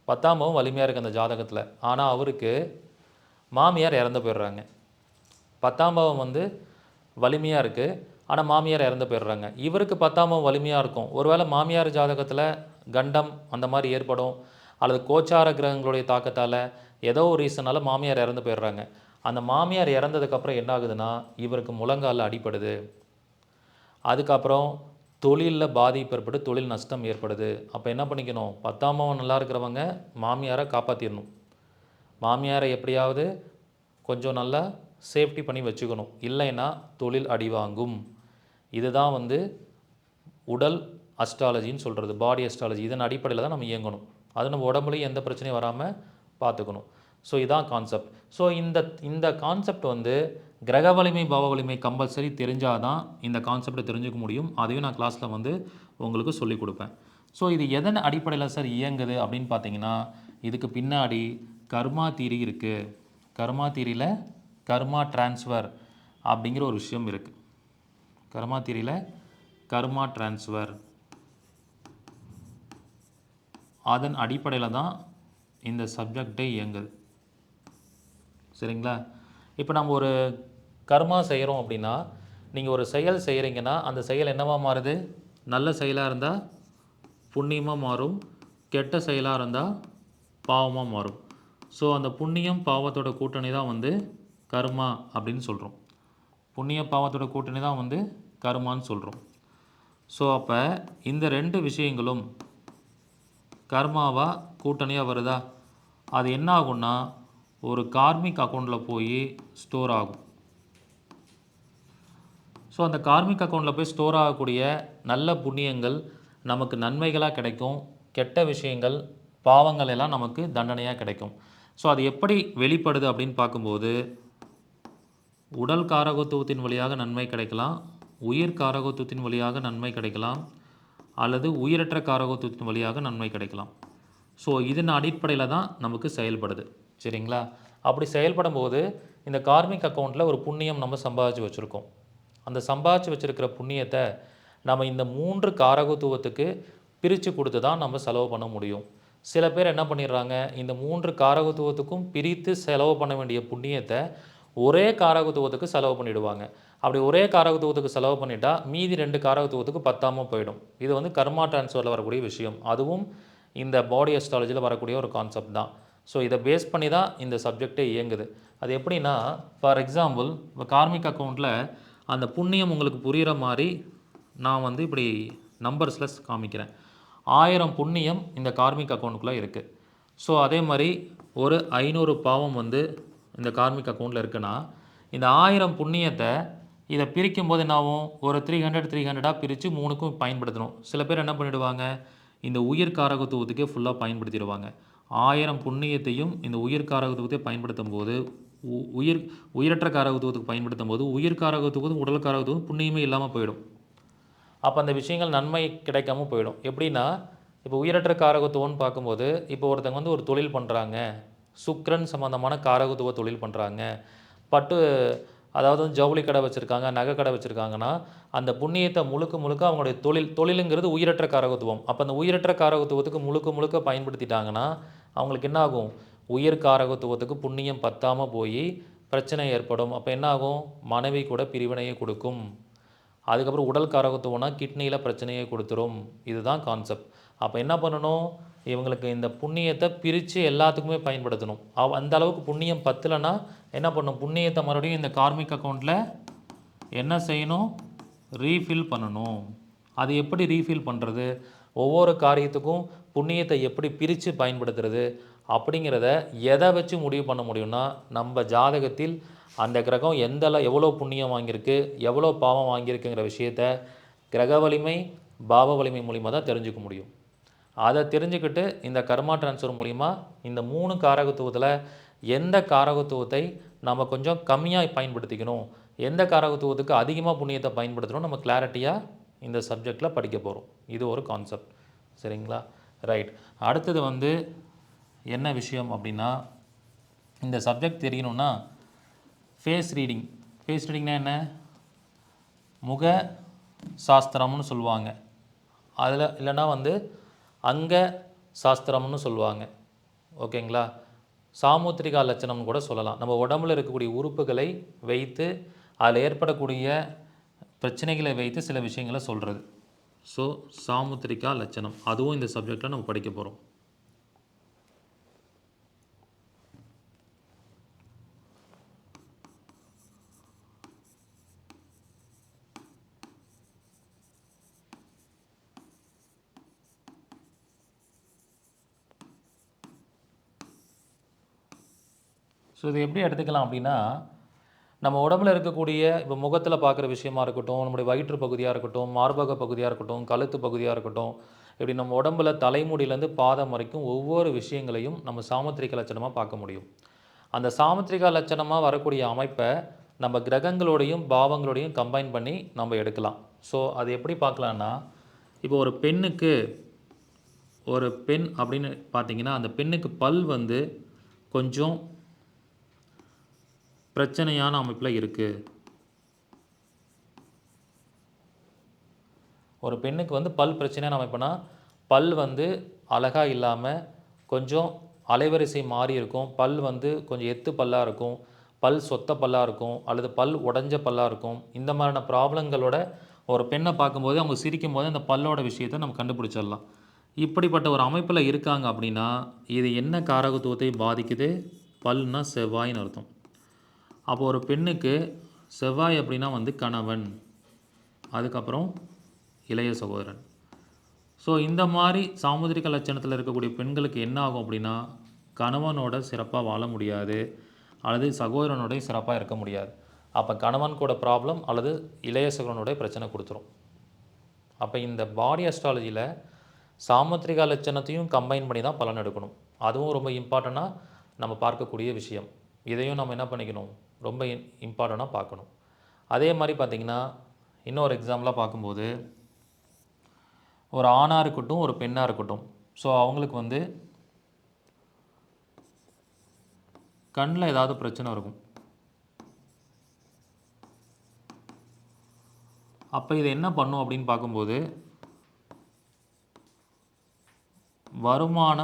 10ஆம் பாவம் வலிமையாக இருக்குது அந்த ஜாதகத்தில். ஆனால் அவருக்கு மாமியார் இறந்து போயிடுறாங்க. 10ஆம் பாவம் வந்து வலிமையாக இருக்குது, ஆனால் மாமியார் இறந்து போயிடுறாங்க. இவருக்கு 10ஆம் பாவம் வலிமையாக இருக்கும். ஒருவேளை மாமியார் ஜாதகத்தில் கண்டம் அந்த மாதிரி ஏற்படும், அல்லது கோச்சார கிரகங்களுடைய தாக்கத்தால் ஏதோ ஒரு ரீசனால் மாமியார் இறந்து போயிடுறாங்க. அந்த மாமியார் இறந்ததுக்கப்புறம் என்ன ஆகுதுன்னா, இவருக்கு முழங்காலில் அடிப்படுது. அதுக்கப்புறம் தொழிலில் பாதிப்பு ஏற்பட்டு தொழில் நஷ்டம் ஏற்படுது. அப்போ என்ன பண்ணிக்கணும், 10ஆம் பாவம் நல்லா இருக்கிறவங்க மாமியாரை காப்பாற்றிடணும். மாமியாரை எப்படியாவது கொஞ்சம் நல்லா சேஃப்டி பண்ணி வச்சுக்கணும். இல்லைன்னா தொழில் அடிவாங்கும். இதுதான் வந்து உடல் அஸ்ட்ராலஜின்னு சொல்கிறது, பாடி அஸ்ட்ராலஜி. இதன் அடிப்படையில் தான் நம்ம இயங்கணும். அது நம்ம உடம்புலையும் எந்த பிரச்சனையும் வராமல் பார்த்துக்கணும். ஸோ இதான் கான்செப்ட். ஸோ இந்த கான்செப்ட் வந்து கிரக வலிமை பாவ வலிமை கம்பல்சரி தெரிஞ்சால் தான் இந்த கான்செப்டை தெரிஞ்சுக்க முடியும். அதையும் நான் கிளாஸில் வந்து உங்களுக்கு சொல்லிக் கொடுப்பேன். ஸோ இது எதன் அடிப்படையில் சார் இயங்குது அப்படின்னு பார்த்தீங்கன்னா, இதுக்கு பின்னாடி கர்மா தீரி இருக்குது. கர்மா தீரியில் கர்மா டிரான்ஸ்ஃபர் அப்படிங்கிற ஒரு விஷயம் இருக்குது. கர்மா தீரியில் கர்மா டிரான்ஸ்ஃபர், அதன் அடிப்படையில் தான் இந்த சப்ஜெக்டே இயங்குது. சரிங்களா? இப்போ நம்ம ஒரு கர்மா செய்கிறோம் அப்படின்னா, நீங்கள் ஒரு செயல் செய்கிறீங்கன்னா அந்த செயல் என்னவா மாறுது? நல்ல செயலாக இருந்தால் புண்ணியமாக மாறும், கெட்ட செயலாக இருந்தால் பாவமாக மாறும். ஸோ அந்த புண்ணியம் பாவத்தோட கூட்டணி தான் வந்து கர்மா அப்படின்னு சொல்கிறோம். புண்ணிய பாவத்தோட கூட்டணி தான் வந்து கர்மான்னு சொல்கிறோம். ஸோ அப்போ இந்த 2 விஷயங்களும் கர்மாவாக கூட்டணியாக வருதா, அது என்ன ஆகும்னா ஒரு கார்மிக் அக்கௌண்ட்டில் போய் ஸ்டோர் ஆகும். ஸோ அந்த கார்மிக் அக்கௌண்ட்டில் போய் ஸ்டோர் ஆகக்கூடிய நல்ல புண்ணியங்கள் நமக்கு நன்மைகளாக கிடைக்கும், கெட்ட விஷயங்கள் பாவங்கள் எல்லாம் நமக்கு தண்டனையாக கிடைக்கும். ஸோ அது எப்படி வெளிப்படுது அப்படின்னு பார்க்கும்போது, உடல் காரகத்துவத்தின் வழியாக நன்மை கிடைக்கலாம், உயிர் காரகத்துவத்தின் வழியாக நன்மை கிடைக்கலாம், அல்லது உயிரற்ற காரகத்துவத்தின் வழியாக நன்மை கிடைக்கலாம். ஸோ இதன் அடிப்படையில் தான் நமக்கு செயல்படுது. சரிங்களா? அப்படி செயல்படும் போது இந்த கார்மிக் அக்கௌண்ட்டில் ஒரு புண்ணியம் நம்ம சம்பாதிச்சு வச்சுருக்கோம். அந்த சம்பாதிச்சு வச்சுருக்கிற புண்ணியத்தை நம்ம இந்த 3 காரகத்துவத்துக்கு பிரித்து கொடுத்து தான் நம்ம செலவு பண்ண முடியும். சில பேர் என்ன பண்ணிடுறாங்க, இந்த 3 காரகத்துவத்துக்கும் பிரித்து செலவு பண்ண வேண்டிய புண்ணியத்தை ஒரே காரகத்துவத்துக்கு செலவு பண்ணிவிடுவாங்க. அப்படி ஒரே காரகத்துவத்துக்கு செலவு பண்ணிட்டா மீதி 2 காரகத்துவத்துக்கு பத்தாமல் போயிடும். இது வந்து கர்மா டிரான்ஸ்ஃபரில் வரக்கூடிய விஷயம். அதுவும் இந்த பாடி அஸ்ட்ராலஜியில் வரக்கூடிய ஒரு கான்செப்ட் தான். ஸோ இதை பேஸ் பண்ணி தான் இந்த சப்ஜெக்டே இயங்குது. அது எப்படின்னா, ஃபார் எக்ஸாம்பிள் இப்போ கார்மிக் அக்கௌண்ட்டில் அந்த புண்ணியம் உங்களுக்கு புரிகிற மாதிரி நான் வந்து இப்படி நம்பர்ஸில் காமிக்கிறேன். 1000 புண்ணியம் இந்த கார்மிக் அக்கௌண்ட்டுக்குள்ளே இருக்குது. ஸோ அதே மாதிரி ஒரு 500 பாவம் வந்து இந்த கார்மிக் அக்கௌண்ட்டில் இருக்குன்னா, இந்த 1000 புண்ணியத்தை இதை பிரிக்கும் போது என்ன ஆகும்? ஒரு 300 பிரித்து 3க்கும் பயன்படுத்தணும். சில பேர் என்ன பண்ணிடுவாங்க, இந்த உயிர் காரகத்துவத்துக்கே ஃபுல்லாக பயன்படுத்திடுவாங்க. 1000 புண்ணியத்தையும் இந்த உயிர் காரகத்துவத்தை பயன்படுத்தும் போது உயிரற்ற காரகத்துவத்துக்கு பயன்படுத்தும் போது உயிர் காரகத்துவத்துக்கும் உடல் காரகத்துவத்துக்கும் புண்ணியமே இல்லாமல் போயிடும். அப்போ அந்த விஷயங்கள் நன்மை கிடைக்காம போயிடும். எப்படின்னா, இப்போ உயிரற்ற காரகத்துவம்னு பார்க்கும்போது, இப்போ ஒருத்தங்க வந்து ஒரு தொழில் பண்ணுறாங்க, சுக்கிரன் சம்மந்தமான காரகத்துவ தொழில் பண்ணுறாங்க, பட்டு அதாவது ஜவுளி கடை வச்சுருக்காங்க, நகை கடை வச்சுருக்காங்கன்னா, அந்த புண்ணியத்தை முழுக்க முழுக்க அவங்களுடைய தொழிலுங்கிறது உயிரற்ற காரகத்துவம். அப்போ அந்த உயிரற்ற காரகத்துவத்துக்கு முழுக்க முழுக்க பயன்படுத்திட்டாங்கன்னா, அவங்களுக்கு என்ன ஆகும்? உயிர் காரகத்துவத்துக்கு புண்ணியம் பத்தாமல் போய் பிரச்சனை ஏற்படும். அப்போ என்ன ஆகும்? மனைவி கூட பிரிவினையை கொடுக்கும். அதுக்கப்புறம் உடல் காரகத்துவம்னா கிட்னியில் பிரச்சனையை கொடுத்துரும். இதுதான் கான்செப்ட். அப்போ என்ன பண்ணணும்? இவங்களுக்கு இந்த புண்ணியத்தை பிரித்து எல்லாத்துக்குமே பயன்படுத்தணும். அந்த அளவுக்கு புண்ணியம் பத்தலைன்னா என்ன பண்ணணும்? புண்ணியத்தை மறுபடியும் இந்த கார்மிக் அக்கௌண்ட்டில் என்ன செய்யணும்? ரீஃபில் பண்ணணும். அது எப்படி ரீஃபில் பண்ணுறது? ஒவ்வொரு காரியத்துக்கும் புண்ணியத்தை எப்படி பிரித்து பயன்படுத்துறது அப்படிங்கிறத எதை வச்சு முடிவு பண்ண முடியும்னா, நம்ம ஜாதகத்தில் அந்த கிரகம் எவ்வளோ புண்ணியம் வாங்கியிருக்கு, எவ்வளோ பாவம் வாங்கியிருக்குங்கிற விஷயத்த கிரக வலிமை, பாவ வலிமை மூலிமா தான் தெரிஞ்சுக்க முடியும். அதை தெரிஞ்சுக்கிட்டு இந்த கர்மா டிரான்ஸ்ஃபர் மூலிமா இந்த 3 காரகத்துவத்தில் எந்த காரகத்துவத்தை நம்ம கொஞ்சம் கம்மியாக பயன்படுத்திக்கணும், எந்த காரகத்துவத்துக்கு அதிகமாக புண்ணியத்தை பயன்படுத்தணும், நம்ம கிளாரிட்டியாக இந்த சப்ஜெக்டில் படிக்க போகிறோம். இது ஒரு கான்செப்ட். சரிங்களா? ரைட். அடுத்தது வந்து என்ன விஷயம் அப்படின்னா, இந்த சப்ஜெக்ட் தெரியணும்னா ஃபேஸ் ரீடிங். ஃபேஸ் ரீடிங்னா என்ன? முக சாஸ்திரம்னு சொல்லுவாங்க. அதில் இல்லைன்னா வந்து அங்க சாஸ்திரம்னு சொல்லுவாங்க. ஓகேங்களா? சாமுத்திரிகா லட்சணம்னு கூட சொல்லலாம். நம்ம உடம்புல இருக்கக்கூடிய உறுப்புகளை வைத்து அதில் ஏற்படக்கூடிய பிரச்சனைகளை வைத்து சில விஷயங்களை சொல்கிறது. ஸோ சாமுத்திரிகா லட்சணம் அதுவும் இந்த சப்ஜெக்டில் நம்ம படிக்க போகிறோம். ஸோ இது எப்படி எடுத்துக்கலாம் அப்படின்னா, நம்ம உடம்புல இருக்கக்கூடிய இப்போ முகத்தில் பார்க்குற விஷயமா இருக்கட்டும், நம்முடைய வயிற்று பகுதியாக இருக்கட்டும், மார்பக பகுதியாக இருக்கட்டும், கழுத்து பகுதியாக இருக்கட்டும், இப்படி நம்ம உடம்புல தலைமுடியிலேருந்து பாதம் வரைக்கும் ஒவ்வொரு விஷயங்களையும் நம்ம சாமுத்திரிக லட்சணமாக பார்க்க முடியும். அந்த சாமுத்திரிகா லட்சணமாக வரக்கூடிய அமைப்பை நம்ம கிரகங்களோடையும் பாவங்களோடையும் கம்பைன் பண்ணி நம்ம எடுக்கலாம். ஸோ அது எப்படி பார்க்கலான்னா, இப்போ ஒரு பெண் அப்படின்னு பார்த்தீங்கன்னா, அந்த பெண்ணுக்கு பல் வந்து கொஞ்சம் பிரச்சனையான அமைப்பில் இருக்குது. ஒரு பெண்ணுக்கு வந்து பல் பிரச்சனையான அமைப்புனா, பல் வந்து அழகாக இல்லாமல் கொஞ்சம் அலைவரிசை மாறி இருக்கும், பல் வந்து கொஞ்சம் எத்து பல்லாக இருக்கும், பல் சொத்த பல்லாக இருக்கும், அல்லது பல் உடஞ்ச பல்லாக இருக்கும். இந்த மாதிரியான ப்ராப்ளங்களோட ஒரு பெண்ணை பார்க்கும்போது அவங்க சிரிக்கும் போது அந்த பல்லோட விஷயத்தை நம்ம கண்டுபிடிச்சிடலாம். இப்படிப்பட்ட ஒரு அமைப்பில் இருக்காங்க அப்படின்னா, இது என்ன காரகத்துவத்தை பாதிக்குது? பல்னா செவ்வாயின்னு அர்த்தம். அப்போ ஒரு பெண்ணுக்கு செவ்வாய் அப்படின்னா வந்து கணவன், அதுக்கப்புறம் இளைய சகோதரன். ஸோ இந்த மாதிரி சாமுத்திரிக லட்சணத்தில் இருக்கக்கூடிய பெண்களுக்கு என்ன ஆகும் அப்படின்னா, கணவனோட சிறப்பாக வாழ முடியாது, அல்லது சகோதரனோட சிறப்பாக இருக்க முடியாது. அப்போ கணவன் கூட ப்ராப்ளம் அல்லது இளைய சகோதரனோட பிரச்சனை கொடுத்துரும். அப்போ இந்த பாடி அஸ்ட்ராலஜியில் சாமுத்திரிகா லட்சணத்தையும் கம்பைன் பண்ணி தான் பலன் எடுக்கணும். அதுவும் ரொம்ப இம்பார்ட்டண்ட்டாக நம்ம பார்க்கக்கூடிய விஷயம். இதையும் நம்ம என்ன பண்ணிக்கணும்? ரொம்ப இம்பார்ட்டண்ட்டாக பார்க்கணும். அதே மாதிரி பார்த்திங்கன்னா, இன்னொரு எக்ஸாம்பிளாக பார்க்கும்போது, ஒரு ஆணாக இருக்கட்டும், ஒரு பெண்ணாக இருக்கட்டும், ஸோ அவங்களுக்கு வந்து கண்ணில் ஏதாவது பிரச்சனை இருக்கும். அப்போ இது என்ன பண்ணும் அப்படின்னு பார்க்கும்போது, வருமான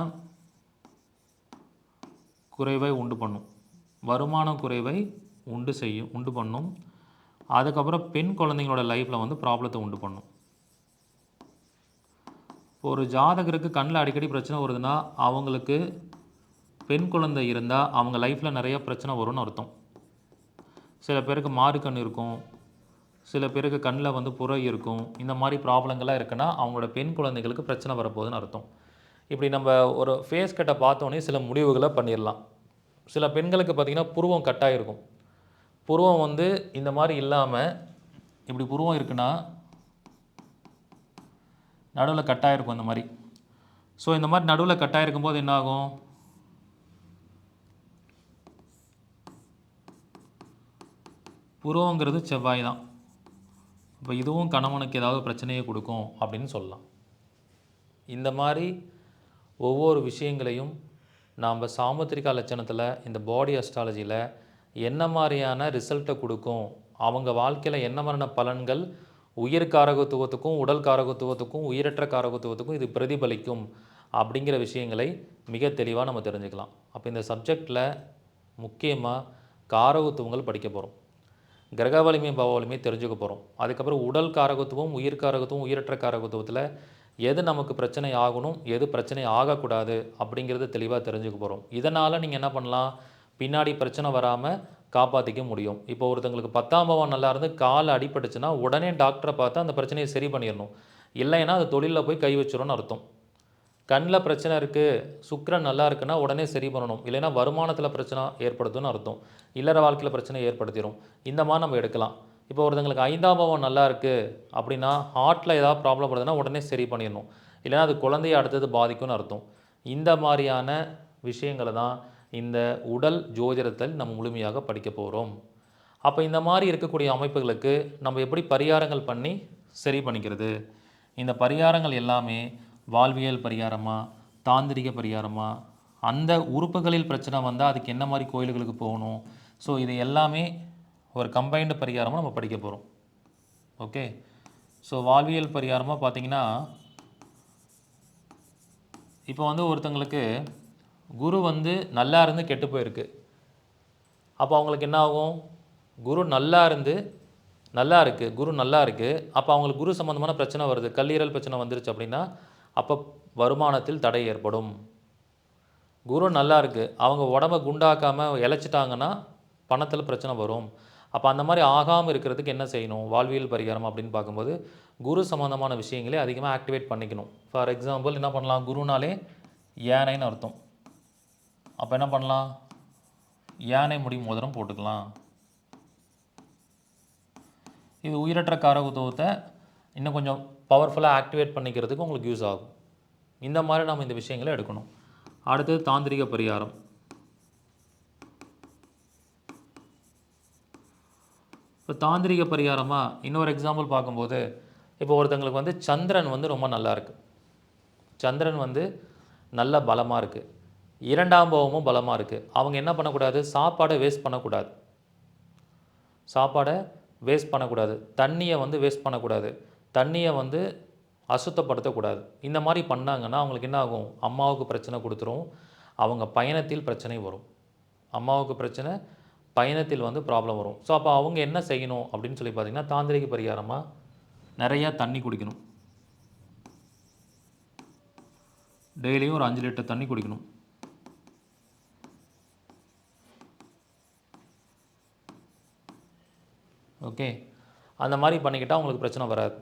குறைவை உண்டு பண்ணும். வருமான குறைவை உண்டு பண்ணும். அதுக்கப்புறம் பெண் குழந்தைங்களோட லைஃப்பில் வந்து ப்ராப்ளத்தை உண்டு பண்ணும். ஒரு ஜாதகருக்கு கண்ணில் அடிக்கடி பிரச்சனை வருதுன்னா, அவங்களுக்கு பெண் குழந்தை இருந்தால் அவங்க லைஃப்பில் நிறைய பிரச்சனை வரும்னு அர்த்தம். சில பேருக்கு மாறு கண் இருக்கும், சில பேருக்கு கண்ணில் வந்து புரை இருக்கும். இந்த மாதிரி ப்ராப்ளங்கள்லாம் இருக்குன்னா அவங்களோட பெண் குழந்தைகளுக்கு பிரச்சனை வரப்போகுதுன்னு அர்த்தம். இப்படி நம்ம ஒரு ஃபேஸ் கட்டை பார்த்தோன்னே சில முடிவுகளை பண்ணிடலாம். சில பெண்களுக்கு பார்த்திங்கன்னா புருவம் கட்டாயிருக்கும். புருவம் வந்து இந்த மாதிரி இல்லாமல் இப்படி புருவம் இருக்குன்னா நடுவில் கட்டாயிருக்கும் இந்த மாதிரி. ஸோ இந்த மாதிரி நடுவில் கட்டாயிருக்கும் போது என்ன ஆகும்? புருவங்கிறது செவ்வாய் தான். இப்போ இதுவும் கணவனுக்கு ஏதாவது பிரச்சனையை கொடுக்கும் அப்படின்னு சொல்லலாம். இந்த மாதிரி ஒவ்வொரு விஷயங்களையும் நாம் சாமுத்திரிகா லட்சணத்தில் இந்த பாடி அஸ்ட்ராலஜியில் என்ன மாதிரியான ரிசல்ட்டை கொடுக்கும், அவங்க வாழ்க்கையில் என்ன மாதிரியான பலன்கள் உயிர் காரகத்துவத்துக்கும் உடல் காரகத்துவத்துக்கும் உயிரற்ற காரகத்துவத்துக்கும் இது பிரதிபலிக்கும் அப்படிங்கிற விஷயங்களை மிக தெளிவாக நம்ம தெரிஞ்சுக்கலாம். அப்போ இந்த சப்ஜெக்டில் முக்கியமாக காரகத்துவங்கள் படிக்க போகிறோம். கிரக வலிமை பவ வலிமை தெரிஞ்சுக்க போகிறோம். அதுக்கப்புறம் உடல் காரகத்துவம் உயிர் காரகத்துவம் உயிரற்ற காரகத்துவத்தில் எது நமக்கு பிரச்சனை ஆகணும் எது பிரச்சனை ஆகக்கூடாது அப்படிங்கிறது தெளிவாக தெரிஞ்சுக்க போகிறோம். இதனால் நீங்கள் என்ன பண்ணலாம், பின்னாடி பிரச்சனை வராமல் காப்பாற்றிக்க முடியும். இப்போ ஒருத்தங்களுக்கு 10ஆம் பாவம் நல்லா இருந்து கால் அடிபட்டுச்சுன்னா உடனே டாக்டரை பார்த்து அந்த பிரச்சனையை சரி பண்ணிடணும். இல்லைன்னா அது தொழிலில் போய் கை வச்சிரும்னு அர்த்தம். கண்ணில் பிரச்சனை இருக்குது, சுக்கிரன் நல்லா இருக்குன்னா உடனே சரி பண்ணணும். இல்லைன்னா வருமானத்தில் பிரச்சனை ஏற்படுத்தும்னு அர்த்தம். இல்லற வாழ்க்கையில் பிரச்சனை ஏற்படுத்திடும். இந்த மாதிரி நம்ம எடுக்கலாம். இப்போ ஒருத்தங்களுக்கு 5ஆம் பாவம் நல்லா இருக்குது அப்படின்னா ஹார்ட்டில் ஏதாவது ப்ராப்ளம் வருதுன்னா உடனே சரி பண்ணிடணும். இல்லைன்னா அது குழந்தைய அடுத்தது பாதிக்கும்னு அர்த்தம். இந்த மாதிரியான விஷயங்களை தான் இந்த உடல் ஜோதிடத்தில் நம்ம முழுமையாக படிக்க போகிறோம். அப்போ இந்த மாதிரி இருக்கக்கூடிய அமைப்புகளுக்கு நம்ம எப்படி பரிகாரங்கள் பண்ணி சரி பண்ணிக்கிறது? இந்த பரிகாரங்கள் எல்லாமே வாழ்வியல் பரிகாரமா, தாந்திரிக பரிகாரமா, அந்த உறுப்புகளில் பிரச்சனை வந்தால் அதுக்கு என்ன மாதிரி கோயில்களுக்கு போகணும், ஸோ இது எல்லாமே ஒரு கம்பைன்டு பரிகாரமாக நம்ம படிக்க போகிறோம். ஓகே, ஸோ வாழ்வியல் பரிகாரமாக பார்த்தீங்கன்னா இப்போ வந்து ஒருத்தங்களுக்கு குரு வந்து நல்லா இருந்து கெட்டு போயிருக்கு. அப்போ அவங்களுக்கு என்ன ஆகும்? குரு நல்லா இருந்து நல்லா இருக்குது, குரு நல்லா இருக்குது, அப்போ அவங்களுக்கு குரு சம்மந்தமான பிரச்சனை வருது, கல்லீரல் பிரச்சனை வந்துருச்சு அப்படின்னா அப்போ வருமானத்தில் தடை ஏற்படும். குரு நல்லா இருக்குது, அவங்க உடம்ப குண்டாக்காமல் இழைச்சிட்டாங்கன்னா பணத்தில் பிரச்சனை வரும். அப்போ அந்த மாதிரி ஆகாமல் இருக்கிறதுக்கு என்ன செய்யணும் வாழ்வியல் பரிகாரம் அப்படின்னு பார்க்கும்போது குரு சம்மந்தமான விஷயங்களே அதிகமாக ஆக்டிவேட் பண்ணிக்கணும். ஃபார் எக்ஸாம்பிள் என்ன பண்ணலாம், குருனாலே யானைன்னு அர்த்தம். அப்போ என்ன பண்ணலாம், யானை முடி மோதிரம் போட்டுக்கலாம். இது உயிரற்ற காரகத்துவத்தை இன்னும் கொஞ்சம் பவர்ஃபுல்லாக ஆக்டிவேட் பண்ணிக்கிறதுக்கு உங்களுக்கு யூஸ் ஆகும். இந்த மாதிரி நம்ம இந்த விஷயங்களை எடுக்கணும். அடுத்தது தாந்திரிக பரிகாரம். இப்போ தாந்திரிக பரிகாரமாக இன்னொரு எக்ஸாம்பிள் பார்க்கும்போது இப்போ ஒருத்தங்களுக்கு வந்து சந்திரன் வந்து ரொம்ப நல்லா இருக்குது, சந்திரன் வந்து நல்ல பலமாக இருக்குது, 2ஆம் பாவமும் பலமாக இருக்குது. அவங்க என்ன பண்ணக்கூடாது, சாப்பாடை வேஸ்ட் பண்ணக்கூடாது, சாப்பாடை வேஸ்ட் பண்ணக்கூடாது, தண்ணியை வந்து வேஸ்ட் பண்ணக்கூடாது, தண்ணியை வந்து அசுத்தப்படுத்தக்கூடாது. இந்த மாதிரி பண்ணாங்கன்னா அவங்களுக்கு என்ன ஆகும், அம்மாவுக்கு பிரச்சனை கொடுத்துரும், அவங்க பயணத்தில் பிரச்சனை வரும், அம்மாவுக்கு பிரச்சனை பயணத்தில் வந்து ப்ராப்ளம் வரும். ஸோ அப்போ அவங்க என்ன செய்யணும் அப்படின்னு சொல்லி பார்த்தீங்கன்னா தாந்திரிக பரிகாரமாக நிறையா தண்ணி குடிக்கணும். டெய்லியும் ஒரு 5 லிட்டர் தண்ணி குடிக்கணும். ஓகே, அந்த மாதிரி பண்ணிக்கிட்டால் அவங்களுக்கு பிரச்சனை வராது.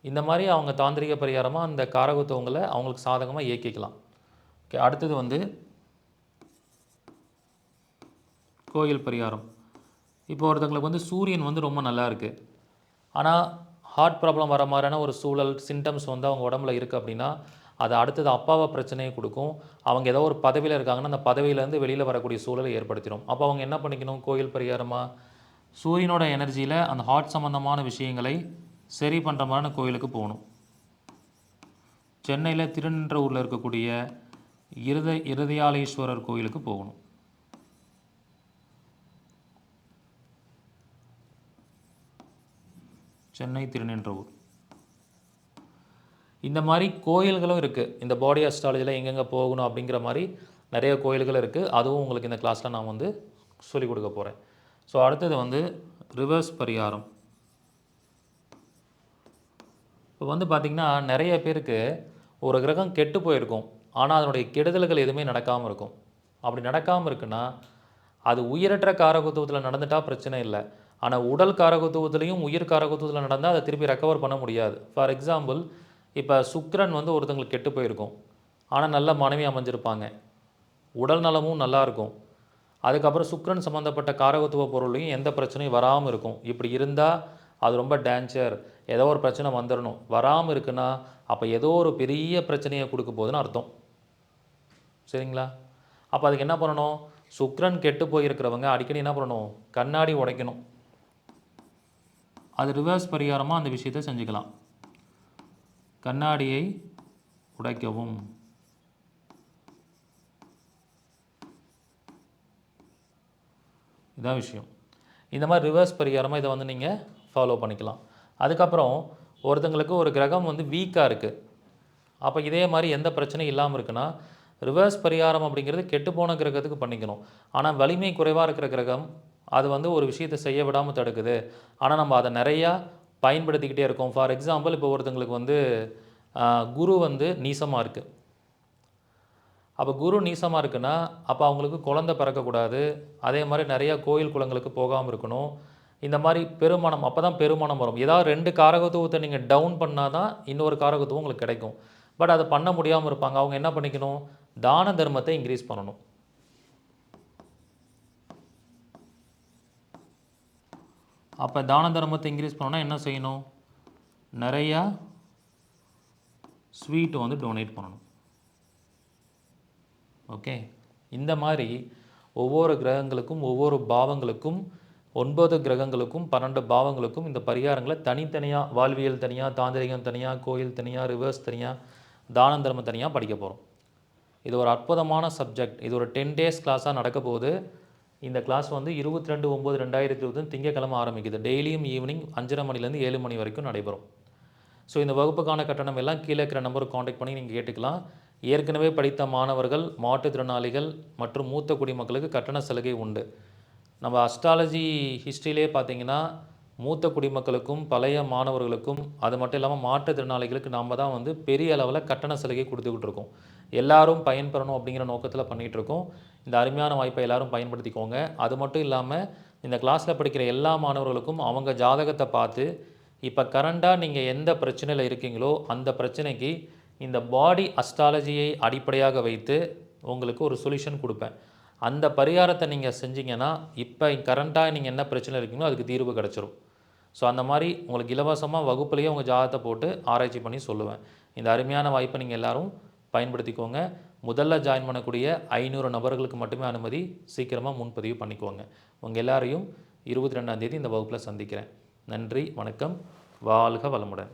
இந்த மாதிரி அவங்க தாந்திரிக பரிகாரமாக அந்த காரகத்துவங்களை அவங்களுக்கு சாதகமாக இயக்கிக்கலாம். ஓகே, அடுத்தது வந்து கோயில் பரிகாரம். இப்போ ஒருத்தங்களுக்கு வந்து சூரியன் வந்து ரொம்ப நல்லா இருக்குது, ஆனால் ஹார்ட் ப்ராப்ளம் வர மாதிரியான ஒரு சூழல் சிம்டம்ஸ் வந்து அவங்க உடம்புல இருக்குது அப்படின்னா அது அடுத்தது அப்பாவை பிரச்சனையை கொடுக்கும். அவங்க ஏதோ ஒரு பதவியில் இருக்காங்கன்னா அந்த பதவியிலேருந்து வெளியில் வரக்கூடிய சூழலை ஏற்படுத்திடும். அப்போ அவங்க என்ன பண்ணிக்கணும், கோயில் பரிகாரமாக சூரியனோட எனர்ஜியில் அந்த ஹார்ட் சம்மந்தமான விஷயங்களை சரி பண்ணுற மாதிரியான கோயிலுக்கு போகணும். சென்னையில் திருநின்றவூரில் இருக்கக்கூடிய இருதயாலேஸ்வரர் கோயிலுக்கு போகணும். சென்னை திருநின்றவூர். இந்த மாதிரி கோயில்களும் இருக்குது. இந்த பாடி அஸ்ட்ராலஜியில் எங்கெங்கே போகணும் அப்படிங்கிற மாதிரி நிறைய கோயில்கள் இருக்குது. அதுவும் உங்களுக்கு இந்த கிளாஸில் நான் வந்து சொல்லிக் கொடுக்க போகிறேன். ஸோ அடுத்தது வந்து ரிவர்ஸ் பரிகாரம். இப்போ வந்து பார்த்திங்கன்னா நிறைய பேருக்கு ஒரு கிரகம் கெட்டு போயிருக்கும், ஆனால் அதனுடைய கெடுதல்கள் எதுவுமே நடக்காமல் இருக்கும். அப்படி நடக்காமல் இருக்குன்னா அது உயிரற்ற காரகத்துவத்தில் நடந்துட்டால் பிரச்சனை இல்லை, ஆனால் உடல் காரகத்துவத்துலேயும் உயிர் காரகத்துவத்தில் நடந்தால் அதை திருப்பி ரெக்கவர் பண்ண முடியாது. ஃபார் எக்ஸாம்பிள் இப்போ சுக்கிரன் வந்து ஒருத்தங்களுக்கு கெட்டு போயிருக்கும், ஆனால் நல்ல மனைவி அமைஞ்சிருப்பாங்க, உடல் நலமும் நல்லாயிருக்கும், அதுக்கப்புறம் சுக்கிரன் சம்மந்தப்பட்ட காரகத்துவ பொருளையும் எந்த பிரச்சனையும் வராமல் இருக்கும். இப்படி இருந்தால் அது ரொம்ப டேஞ்சர், ஏதோ ஒரு பிரச்சனை வந்துடணும். வராமல் இருக்குன்னா அப்போ ஏதோ ஒரு பெரிய பிரச்சனையை கொடுக்க போகுதுன்னு அர்த்தம். சரிங்களா? அப்போ அதுக்கு என்ன பண்ணணும்? சுக்கிரன் கெட்டு போயிருக்கிறவங்க அடிக்கடி என்ன பண்ணணும்? கண்ணாடி உடைக்கணும். அது ரிவர்ஸ் பரிகாரமாக அந்த விஷயத்தை செஞ்சுக்கலாம். கண்ணாடியை உடைக்கவும். இதான் விஷயம். இந்த மாதிரி ரிவர்ஸ் பரிகாரமாக இதை வந்து நீங்கள் ஃபாலோ பண்ணிக்கலாம். அதுக்கப்புறம் ஒருத்தங்களுக்கு ஒரு கிரகம் வந்து வீக்காக இருக்குது. அப்போ இதே மாதிரி எந்த பிரச்சனையும் இல்லாமல் இருக்குன்னா ரிவர்ஸ் பரிகாரம் அப்படிங்கிறது கெட்டுப்போன கிரகத்துக்கு பண்ணிக்கணும். ஆனால் வலிமை குறைவாக இருக்கிற கிரகம் அது வந்து ஒரு விஷயத்தை செய்ய விடாமல் தடுக்குது. ஆனால் நம்ம அதை நிறையா பயன்படுத்திக்கிட்டே இருக்கோம். ஃபார் எக்ஸாம்பிள் இப்போ ஒருத்தங்களுக்கு வந்து குரு வந்து நீசமாக இருக்குது. அப்போ குரு நீசமாக இருக்குன்னா அப்போ அவங்களுக்கு குழந்தை பிறக்கக்கூடாது. அதே மாதிரி நிறையா கோயில் குளங்களுக்கு போகாமல் இருக்கணும். இந்த மாதிரி பெருமனம், அப்போ தான் பெருமனம் வரும். ஏதாவது 2 காரகத்துவத்தை நீங்கள் டவுன் பண்ணால் தான் இன்னொரு காரகத்துவம் உங்களுக்கு கிடைக்கும். பட் அதை பண்ண முடியாமல் இருப்பாங்க. அவங்க என்ன பண்ணிக்கணும்? தான தர்மத்தை இன்க்ரீஸ் பண்ணணும். அப்போ தான தர்மத்தை இன்க்ரீஸ் பண்ணணும்னா என்ன செய்யணும்? நிறையா ஸ்வீட் வந்து டொனேட் பண்ணணும். ஓகே, இந்த மாதிரி ஒவ்வொரு கிரகங்களுக்கும் ஒவ்வொரு பாவங்களுக்கும் 9 கிரகங்களுக்கும் 12 பாவங்களுக்கும் இந்த பரிகாரங்களை தனித்தனியாக, வாழ்வியல் தனியாக, தாந்திரிகம் தனியாக, கோயில் தனியாக, ரிவர்ஸ் தனியாக, தான தர்மம் தனியாக படிக்க போகிறோம். இது ஒரு அற்புதமான சப்ஜெக்ட். இது ஒரு 10 டேஸ் கிளாஸாக நடக்க போகுது. இந்த கிளாஸ் வந்து 22/9/2020 திங்கக்கிழமை ஆரம்பிக்குது. டெய்லியும் ஈவினிங் 5:30 மணிலேருந்து 7 மணி வரைக்கும் நடைபெறும். ஸோ இந்த வகுப்புக்கான கட்டணம் எல்லாம் கீழே இருக்கிற நம்பருக்கு காண்டாக்ட் பண்ணி நீங்கள் கேட்டுக்கலாம். ஏற்கனவே படித்த மாணவர்கள், மாற்றுத்திறனாளிகள் மற்றும் மூத்த குடிமக்களுக்கு கட்டண சலுகை உண்டு. நம்ம அஸ்ட்ராலஜி ஹிஸ்ட்ரியிலே பார்த்தீங்கன்னா மூத்த குடிமக்களுக்கும் பழைய மாணவர்களுக்கும் அது மட்டும் இல்லாமல் மாற்றுத்திறனாளிகளுக்கு நாம் தான் வந்து பெரிய அளவில் கட்டண சலுகை கொடுத்துக்கிட்டு இருக்கோம். எல்லாரும் பயன்பெறணும் அப்படிங்கிற நோக்கத்தில் பண்ணிகிட்ருக்கோம். இந்த அருமையான வாய்ப்பை எல்லாரும் பயன்படுத்திக்கோங்க. அது மட்டும் இல்லாமல் இந்த கிளாஸில் படிக்கிற எல்லா மாணவர்களுக்கும் அவங்க ஜாதகத்தை பார்த்து இப்போ கரண்டாக நீங்கள் எந்த பிரச்சனையில் இருக்கீங்களோ அந்த பிரச்சனைக்கு இந்த பாடி அஸ்ட்ராலஜியை அடிப்படையாக வைத்து உங்களுக்கு ஒரு சொல்யூஷன் கொடுப்பேன். அந்த பரிகாரத்தை நீங்கள் செஞ்சீங்கன்னா இப்போ கரண்ட்டாக நீங்கள் என்ன பிரச்சனை இருக்கீங்களோ அதுக்கு தீர்வு கிடச்சிரும். ஸோ அந்த மாதிரி உங்களுக்கு இலவசமாக வகுப்புலேயே உங்கள் ஜாதகத்தை போட்டு ஆராய்ச்சி பண்ணி சொல்லுவேன். இந்த அருமையான வாய்ப்பை நீங்கள் எல்லோரும் பயன்படுத்திக்கோங்க. முதல்ல ஜாயின் பண்ணக்கூடிய 500 நபர்களுக்கு மட்டுமே அனுமதி. சீக்கிரமாக முன்பதிவு பண்ணிக்கோங்க. உங்கள் எல்லாரையும் 22ஆம் தேதி இந்த வகுப்பில் சந்திக்கிறேன். நன்றி, வணக்கம், வாழ்க வளமுடன்.